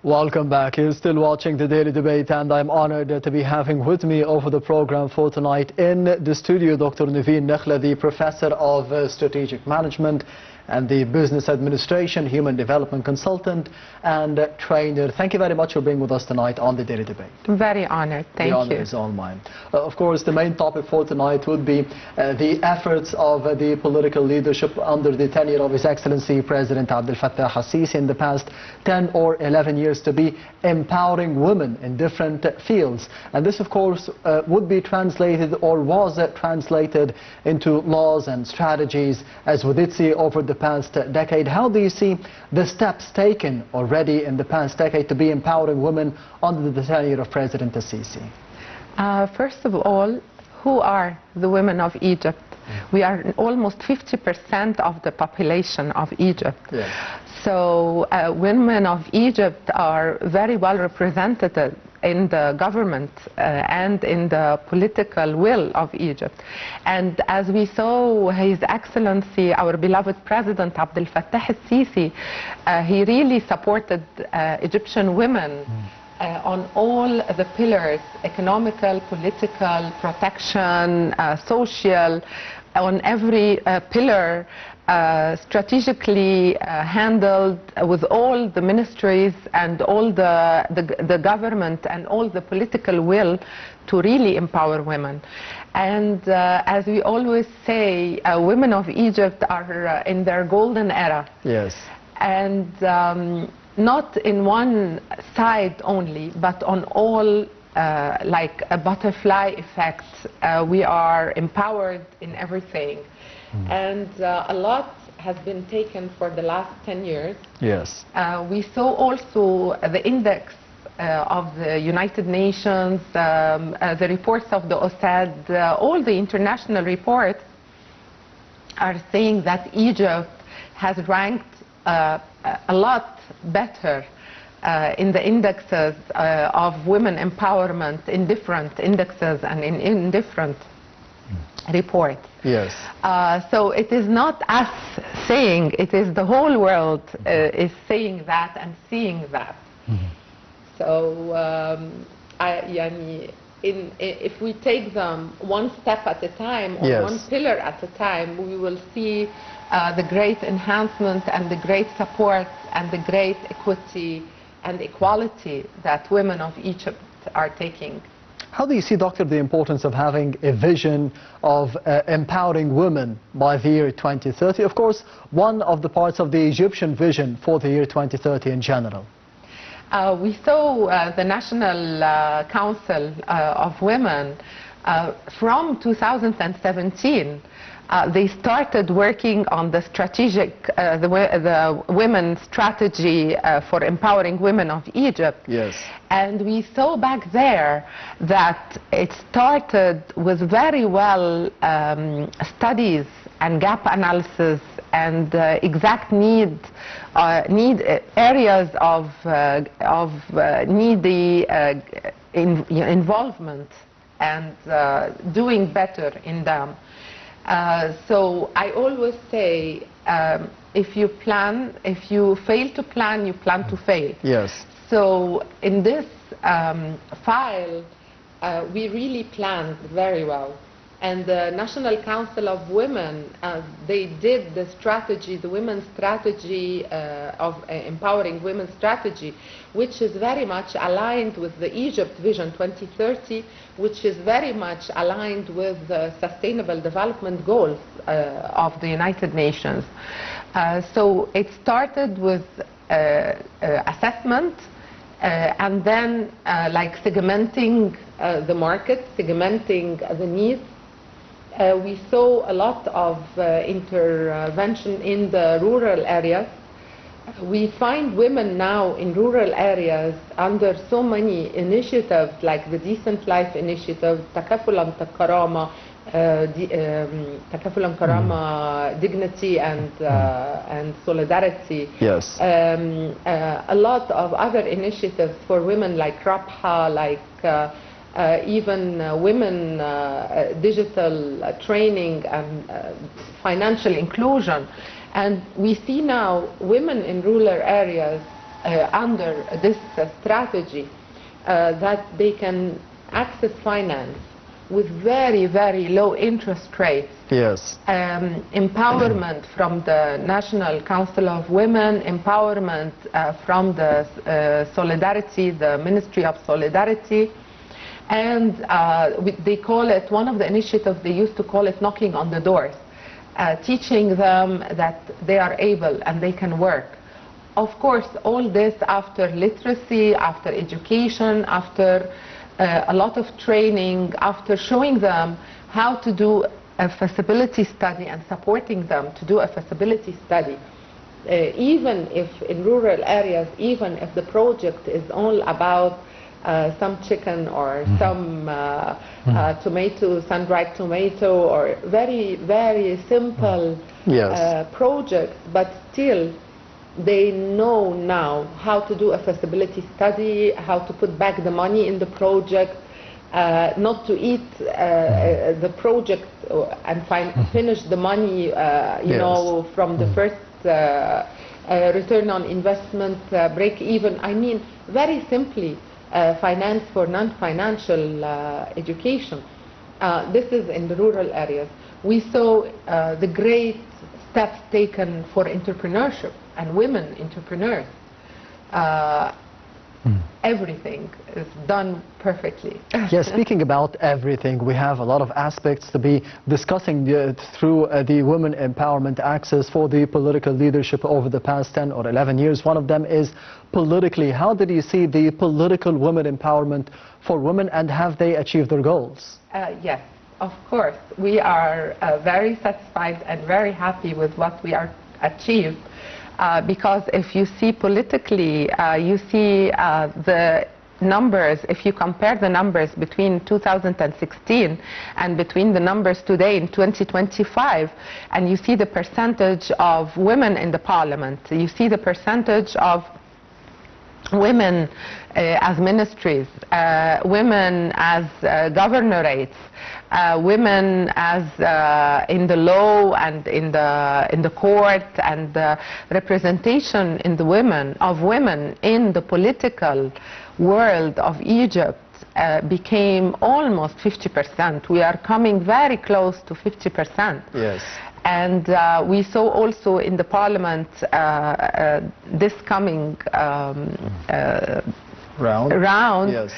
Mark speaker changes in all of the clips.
Speaker 1: Welcome back. You're still watching the Daily Debate, and I'm honored to be having with me over the program for tonight in the studio Dr. Nevine Nakhla, the Professor of Strategic Management and the Business Administration, Human Development Consultant and Trainer. Thank you very much for being with us tonight on the Daily Debate.
Speaker 2: Very honored. Thank you.
Speaker 1: The honor is all mine. Of course, the main topic for tonight would be the efforts of the political leadership under the tenure of His Excellency President Abdel Fattah al-Sisi in the past 10 or 11 years to be empowering women in different fields. And this, of course, would be translated or was translated into laws and strategies, as we did see over the past decade. How do you see the steps taken already in the past decade to be empowering women under the tenure of President al-Sisi?
Speaker 2: First of all, who are the women of Egypt? We are almost 50% of the population of Egypt. Yes. So women of Egypt are very well represented in the government and in the political will of Egypt. And as we saw His Excellency, our beloved President Abdel Fattah al-Sisi, he really supported Egyptian women on all the pillars: economical, political, protection, social, on every pillar, strategically handled with all the ministries and all the government and all the political will to really empower women. And as we always say, women of Egypt are in their golden era. Yes. And not in one side only, but on all, like a butterfly effect. We are empowered in everything. And a lot has been taken for the last 10 years. Yes. We saw also the index of the United Nations, the reports of the OSAD, all the international reports are saying that Egypt has ranked a lot better in the indexes of women empowerment in different indexes and in different reports. Yes. So it is not us saying, it is the whole world is saying that and seeing that. So if we take them one step at a time, or one pillar at a time, we will see the great enhancement and the great support and the great equity and equality that women of Egypt are taking.
Speaker 1: How do you see, Doctor, the importance of having a vision of empowering women by the year 2030? Of course, one of the parts of the Egyptian vision for the year 2030 in general.
Speaker 2: We saw the National Council of Women from 2017. They started working on the strategic, the women's strategy for empowering women of Egypt. Yes. And we saw back there that it started with very well studies and gap analysis and exact need areas of needy involvement and doing better in them. So I always say, if you plan, if you fail to plan, you plan to fail. Yes. So in this file, we really planned very well. And the National Council of Women, they did the strategy, the women's strategy of empowering women strategy, which is very much aligned with the Egypt Vision 2030, which is very much aligned with the Sustainable Development Goals of the United Nations. So it started with assessment, and then like segmenting the market, segmenting the needs. We saw a lot of intervention in the rural areas. We find women now in rural areas under so many initiatives like the Decent Life Initiative, Takafulan Takarama, Dignity and Solidarity. Yes. A lot of other initiatives for women like Rabha, like even women digital training and financial inclusion. And we see now women in rural areas under this strategy that they can access finance with very, very low interest rates.
Speaker 1: Yes.
Speaker 2: Empowerment from the National Council of Women, empowerment from the Solidarity, the Ministry of Solidarity, and they call it, one of the initiatives they used to call it knocking on the doors, teaching them that they are able and they can work. Of course, all this after literacy, after education, after a lot of training, after showing them how to do a feasibility study and supporting them to do a feasibility study. Even if in rural areas, even if the project is all about some chicken or some tomato, sun-dried tomato, or very, very simple projects, but still they know now how to do a feasibility study, how to put back the money in the project, not to eat the project and finish the money, you know, from the first return on investment, break even. I mean, very simply, finance for non-financial education. This is in the rural areas. We saw the great steps taken for entrepreneurship and women entrepreneurs. Everything is done perfectly.
Speaker 1: Yes, speaking about everything, we have a lot of aspects to be discussing through the Women Empowerment Access for the political leadership over the past 10 or 11 years. One of them is politically. How did you see the political women empowerment for women, and have they achieved their goals?
Speaker 2: Yes, of course. We are very satisfied and very happy with what we are achieved. Because if you see politically, you see the numbers, if you compare the numbers between 2016 and between the numbers today in 2025, and you see the percentage of women in the parliament, you see the percentage of women as ministries, women as governorates, women as in the law and in the court, and the representation in the women in the political world of Egypt became almost 50%. We are coming very close to 50%.
Speaker 1: Yes.
Speaker 2: And we saw also in the parliament this coming round,
Speaker 1: yes.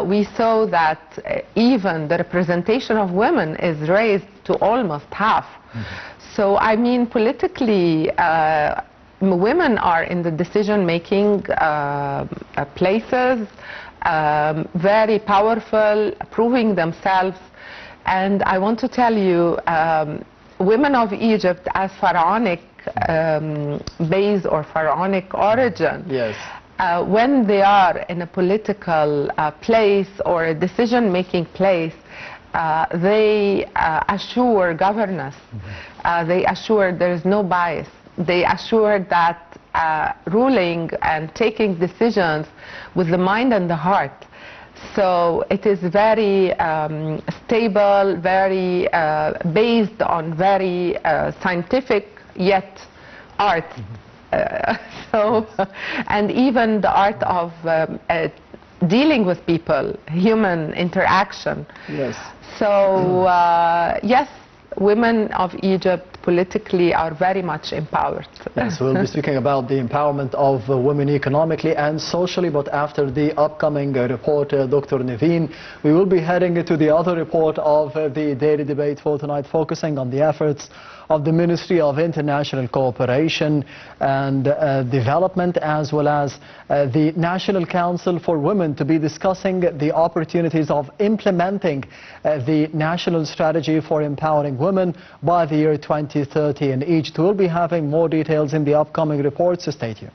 Speaker 2: We saw that even the representation of women is raised to almost half. So I mean, politically, women are in the decision-making places, very powerful, proving themselves. And I want to tell you, women of Egypt as pharaonic base or pharaonic origin,
Speaker 1: yes.
Speaker 2: When they are in a political place or a decision-making place, they assure governance. They assure there is no bias. They assure that ruling and taking decisions with the mind and the heart. So it is very stable, very based on very scientific yet art. And even the art of dealing with people, human interaction.
Speaker 1: Yes.
Speaker 2: So yes, women of Egypt politically are very much empowered.
Speaker 1: Yes, we'll be speaking about the empowerment of women economically and socially, but after the upcoming report, Dr. Nevine, we will be heading to the other report of the daily debate for tonight, focusing on the efforts of the Ministry of International Cooperation and Development, as well as the National Council for Women, to be discussing the opportunities of implementing the National Strategy for Empowering Women by the year 2030 in Egypt. We'll be having more details in the upcoming reports, so stay tuned.